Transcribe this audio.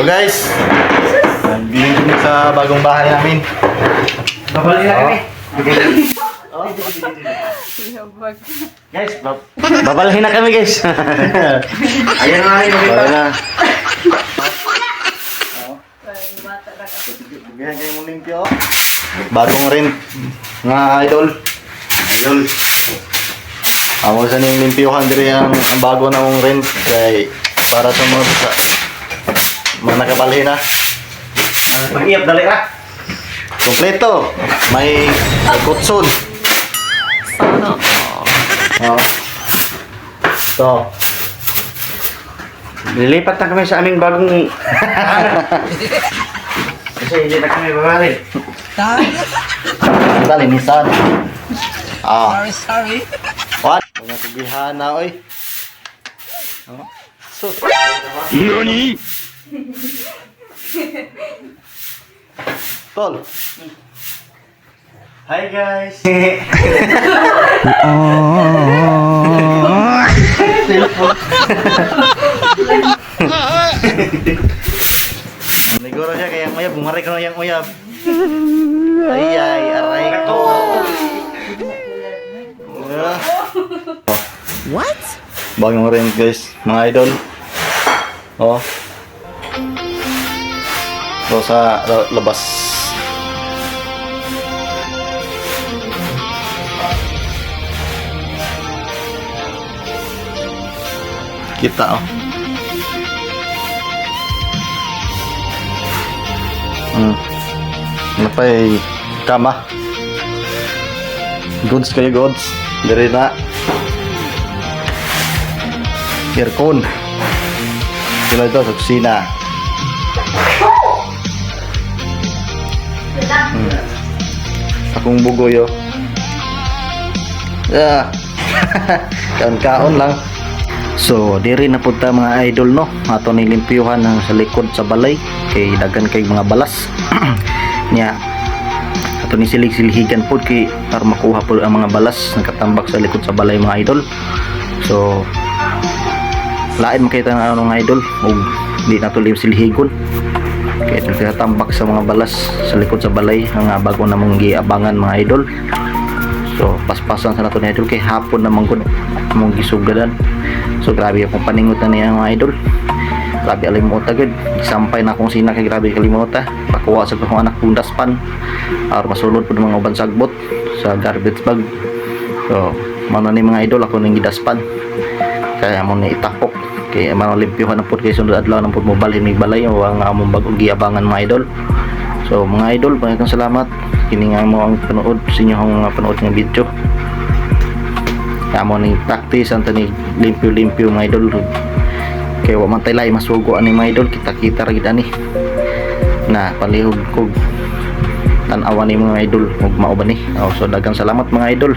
So guys, nandito kami sa bagong bahay namin. Babalik na kami. Guys, babalhin na kami guys. Ayan na rin. Bala na. Bigyan kayo mong limpyo. Bagong rin. Mga idol. Idol. Amo sa ning limpyohan diri ang bago na mong rent kay para sa mga nakabalhin na. Mag-iap, dali ka. Kompleto. May kutson. Oh. So, Lilipat na kami sa aming bagong... Kasi hindi na kami babalik. ang talinisan. Ah. Sorry. What? Mga sugihan na, oy. Oh. Sus. Nani? Tol. Hi guys! Siguro siya kaya uyab, bumarik na yung uyab. Ay, aray ko. What? Bagong rin guys, mga idol. Oh. So sa labas. Kita oh. Ano pa kama. Goods kayo goods. Dari na. Aircon. Sila ito sa kusina. Akong bugoy oh. Yeah. Kaon-kaon lang. So, diri na punta mga idol no. Ato ni limpyuhan ng sa likod sa balay kay dagan kay mga balas. Nya ato ni silig-silihigan pod kay para makuha pod ang mga balas nakatambak sa likod sa balay mga idol. So, lain makita na mga idol ug di na to silhigon. Kaya nakatambak sa mga balas sa likod sa balay ang bago na mong giabangan mga idol. So, paspasan sa nato ni idol kay hapon na manggod mong gisugadan. So grabe akong paningutan niya mga idol. Grabe alimot agad. Sampay na akong sina kay grabe kalimota. Pakuha sa akong anak kong daspan. Or masulod po ng mga uban sagbot sa garbage bag. So mano ni mga idol ako nang gidaspan. Kaya mo ni itapok. Kaya mano limpyuhan na po kay sundod adlaw na po mo balhin mig balay o ang among bagong giabangan mga idol. So mga idol, maraming salamat. Kini nga mo ang panood sa inyo ang panood ng video. Kamo ni practice ang tani limpyo-limpyo mga idol. Kaya wa man tay lay masugo ani mga idol, kita-kita ra gid ani. Na palihog kog tan-awan ni mga idol ug mao ba ni. So daghang salamat mga idol.